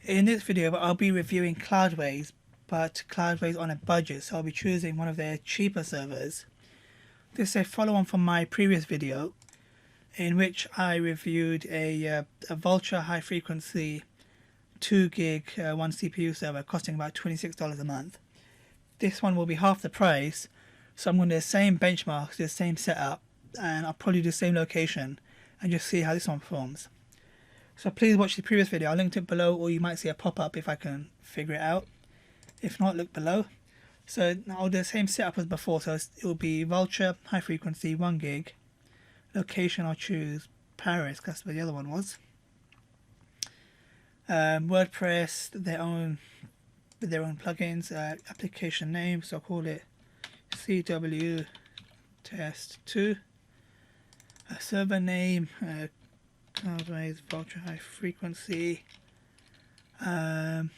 In this video, I'll be reviewing Cloudways, but Cloudways on a budget, so I'll be choosing one of their cheaper servers. This is a follow-on from my previous video, in which I reviewed a Vultr High Frequency 2 gig 1 CPU server costing about $26 a month. This one will be half the price, so I'm going to do the same benchmarks, do the same setup, and I'll probably do the same location and just see how this one performs. So please watch the previous video. I'll link it below, or you might see a pop-up if I can figure it out. If not, look below. So I'll do the same setup as before. So it will be Vultr High Frequency 1 gig. Location I'll choose Paris, because that's where the other one was. WordPress, with their own plugins. Application name, so I'll call it CW Test 2. Server name, Cloudways Vultr High Frequency. I'm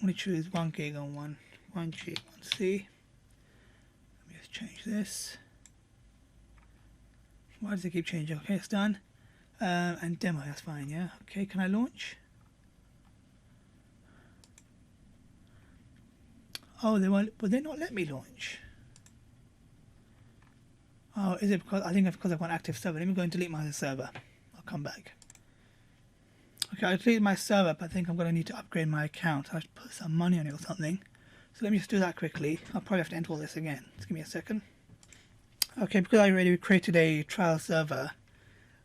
going to choose 1 gig on 1G, 1C. Let me just change this. Why does it keep changing? Okay, it's done. And demo, that's fine, yeah. Okay, can I launch? Oh, they won't, will they not let me launch? Oh, is it because, I think it's because I've got an active server. Let me go and delete my server. I'll come back. Okay, I deleted my server, but I think I'm going to need to upgrade my account. I have to put some money on it or something. So let me just do that quickly. I'll probably have to enter all this again. Just give me a second. Okay, because I already created a trial server,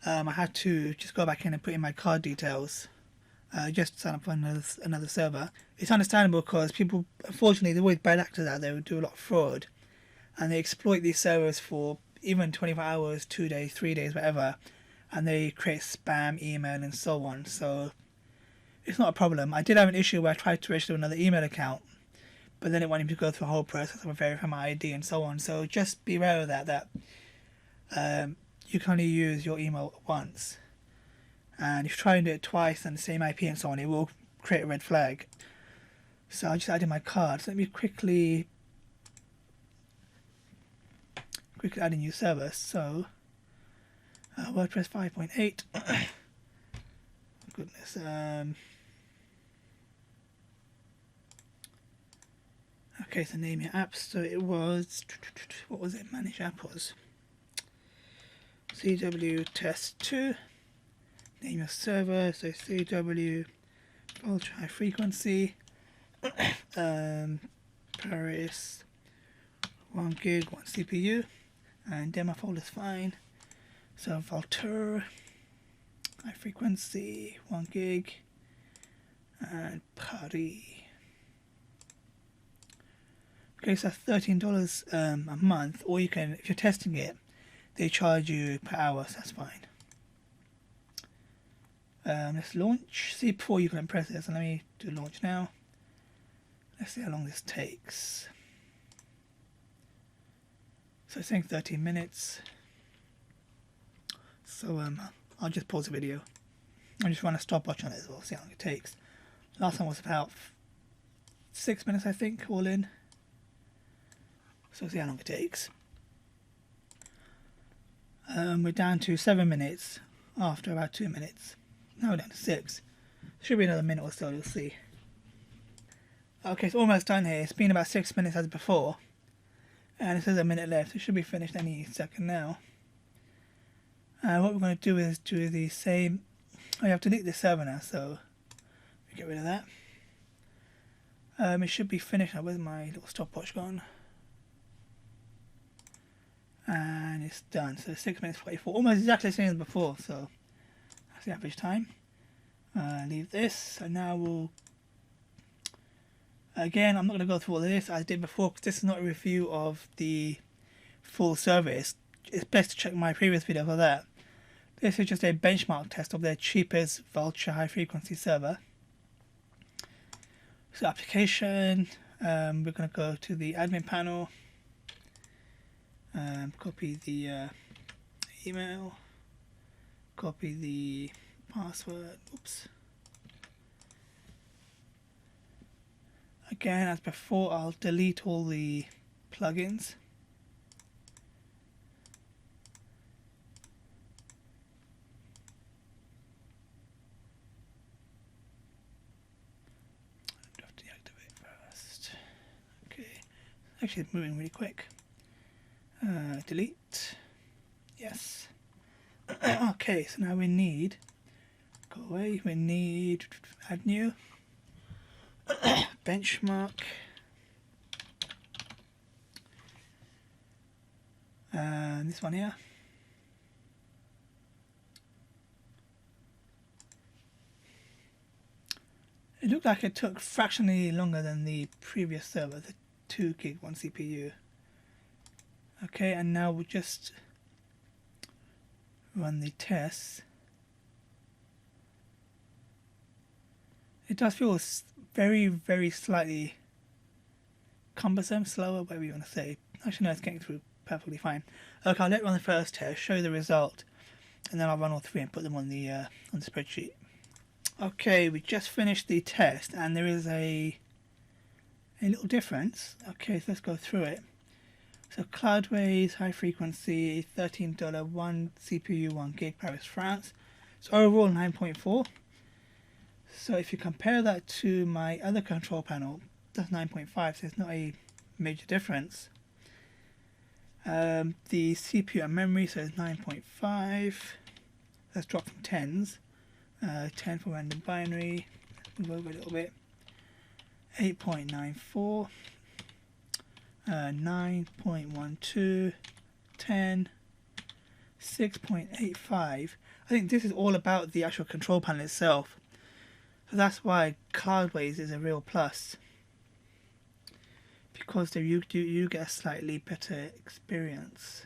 I had to just go back in and put in my card details. Just to sign up for another server. It's understandable because people, unfortunately, there's always bad actors out there who do a lot of fraud. And they exploit these servers for even 24 hours, 2 days, 3 days, whatever. And they create spam, email, and so on. So it's not a problem. I did have an issue where I tried to register another email account, but then it wanted me to go through a whole process of verifying my ID and so on. So just be aware of that you can only use your email once. And if you try and do it twice on the same IP and so on, it will create a red flag. So I just added my card. So let me quickly add a new server. So WordPress 5.8. Goodness. Okay, so name your apps. So it was, what was it? Manage app was CW Test 2. Name your server. So CW Vultr High Frequency. Paris 1 gig 1 CPU, and demo folder's fine. So Vultr High Frequency 1 gig and Paris. Okay, so that's $13 a month, or you can, if you're testing it, they charge you per hour, so that's fine. Let's launch. See, before you can press this, and let me do launch now. Let's see how long this takes. So it's saying 13 minutes. So I'll just pause the video. I just run a stopwatch on it as well, see how long it takes. Last time was about 6 minutes, I think, all in. So see how long it takes. We're down to 7 minutes after about 2 minutes. Now we're down to 6. Should be another minute or so, you'll see. Okay, it's almost done here. It's been about 6 minutes as before. And it says a minute left. It should be finished any second now. What we're going to do is do the same. Oh, you have to delete the server now, so we get rid of that. It should be finished now. Where's my little stopwatch gone? And it's done. So 6 minutes 44. Almost exactly the same as before. So that's the average time. Leave this. So now we'll. Again, I'm not going to go through all of this as I did before, because this is not a review of the full service. It's best to check my previous video for that. This is just a benchmark test of their cheapest Vultr High Frequency server. So application, we're going to go to the admin panel, copy the email, copy the password, oops. Again, as before, I'll delete all the plugins. Actually, it's moving really quick. Delete. Yes. Okay, so now we need, go away, we need add new, benchmark, this one here. It looked like it took fractionally longer than the previous server, the 2 gig 1 CPU. Okay, and now we'll just run the tests. It does feel very, very slightly cumbersome, slower, whatever you want to say. Actually, no, it's getting through perfectly fine. Okay, I'll let run the first test, show you the result, and then I'll run all 3 and put them on the spreadsheet. Okay, we just finished the test, and there is a little difference. Okay, so let's go through it. So Cloudways High Frequency, $13, 1 CPU, 1 gig, Paris, France. So overall 9.4. So if you compare that to my other control panel, that's 9.5, so it's not a major difference. The CPU and memory, so it's 9.5. Let's drop from 10s. 10 for random binary. Move over a little bit. 8.94. 9.12. 10. 6.85. I think this is all about the actual control panel itself. So that's why Cloudways is a real plus. Because you get a slightly better experience.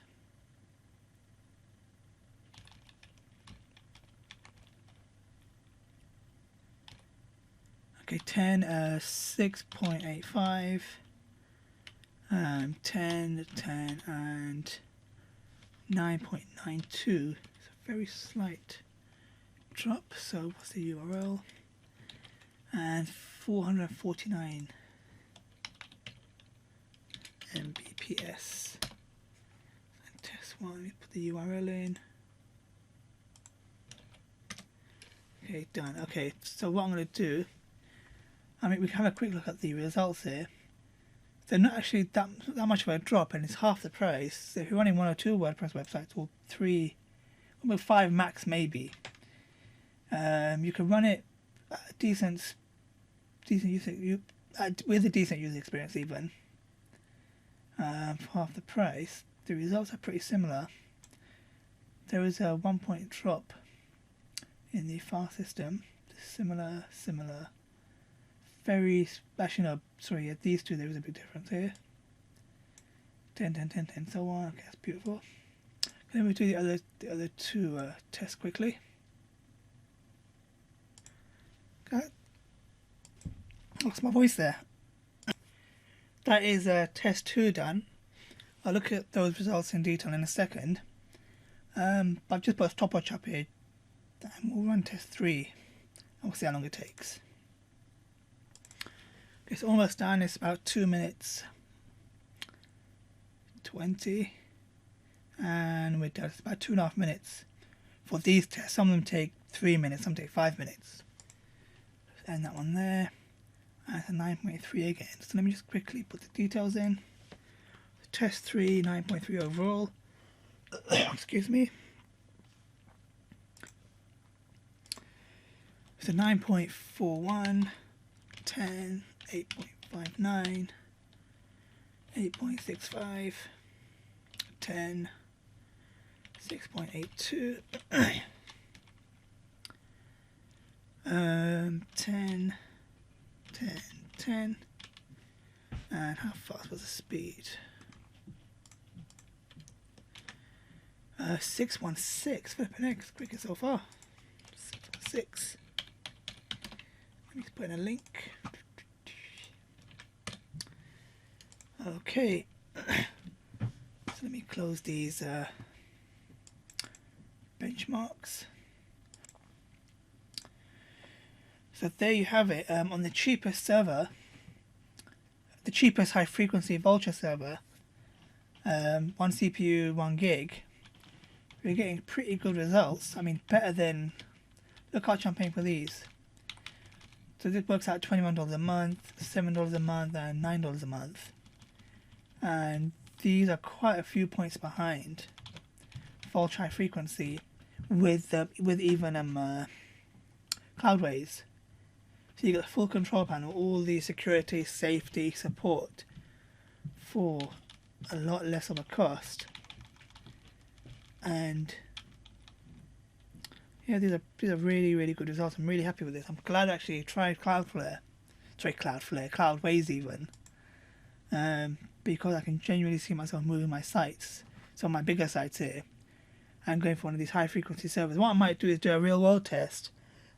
Okay, 10, 6.85, 10, 10, and 9.92. It's a very slight drop. So what's the URL? And 449 Mbps. And test 1, we put the URL in. Okay, done. Okay, so what I'm going to do, I mean, we can have a quick look at the results here. They're not actually that much of a drop, and it's half the price. So if you're running 1 or 2 WordPress websites, or 3, well, 5 max maybe, you can run it decent user, with a decent user experience even. For half the price, the results are pretty similar. There is a 1 point drop in the file system. Similar. Very, actually no, sorry, at these two there is a big difference here. 10, 10, 10, 10, so on. Okay, that's beautiful. Let me do the other two tests quickly. Okay. Lost my voice there. That is test 2 done. I'll look at those results in detail in a second. I've just put a stopwatch up here, and we'll run test 3 and we'll see how long it takes. It's almost done. It's about 2 minutes 20, and we're done. It's about 2.5 minutes for these tests. Some of them take 3 minutes, some take 5 minutes. And that one there. And it's a 9.3 again. So let me just quickly put the details in. Test 3, 9.3 overall. Excuse me. So 9.41, 10, 8.59, 8.65, 10, 6.82, 10, 10, 10, and how fast was the speed? 616, flipping heck, it's quicker so far. 616. Let me put in a link. Okay, so let me close these benchmarks. So there you have it. On the cheapest server, the cheapest high frequency Vultr server, 1 CPU, 1 gig, we're getting pretty good results. I mean, better than, look how much I'm paying for these. So this works out $21 a month, $7 a month, and $9 a month. and these are quite a few points behind Vultr High Frequency with even Cloudways. So you get the full control panel, all the security, safety, support for a lot less of a cost. And yeah, these are really good results. I'm really happy with this. I'm glad I actually tried Cloudways even, because I can genuinely see myself moving my sites, so my bigger sites here, and going for one of these high frequency servers. What I might do is do a real world test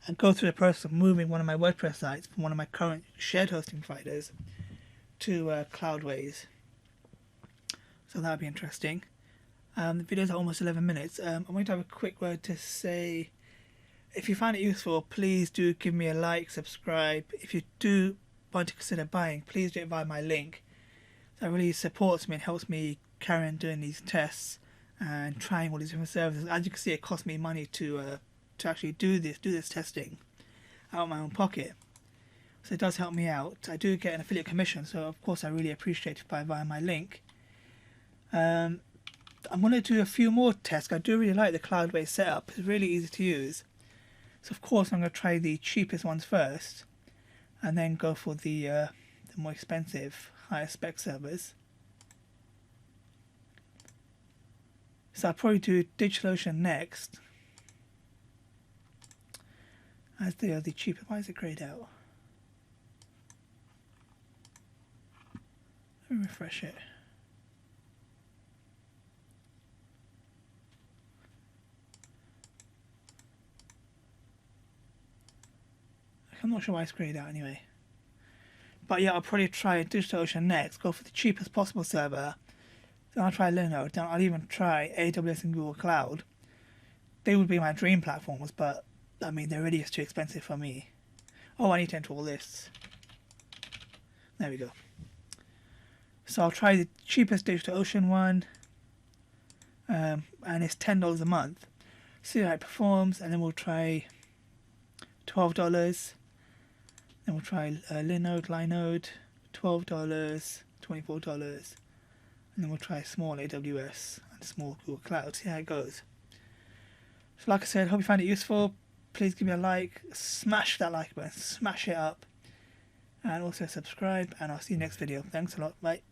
and go through the process of moving one of my WordPress sites from one of my current shared hosting providers to Cloudways. So that would be interesting. The videos are almost 11 minutes. I'm going to have a quick word to say, if you find it useful, please do give me a like, subscribe. If you do want to consider buying, please do it via my link. That really supports me and helps me carry on doing these tests and trying all these different services. As you can see, it costs me money to actually do this testing out of my own pocket. So it does help me out. I do get an affiliate commission, so of course I really appreciate it via my link. I'm going to do a few more tests. I do really like the Cloudways setup. It's really easy to use. So of course I'm going to try the cheapest ones first, and then go for the more expensive, higher spec servers. So I'll probably do DigitalOcean next, as they are the cheapest. Why is it grayed out? Let me refresh it. I'm not sure why it's grayed out anyway. But yeah, I'll probably try DigitalOcean next, go for the cheapest possible server. Then I'll try Linode, then I'll even try AWS and Google Cloud. They would be my dream platforms, but I mean, they're really just too expensive for me. Oh, I need to enter all this. There we go. So I'll try the cheapest DigitalOcean one, and it's $10 a month. See how it performs, and then we'll try $12. Then we'll try Linode, $12, $24, and then we'll try small AWS and small Google Cloud. See how it goes. So like I said, hope you find it useful. Please give me a like, smash that like button, smash it up, and also subscribe, and I'll see you next video. Thanks a lot, bye.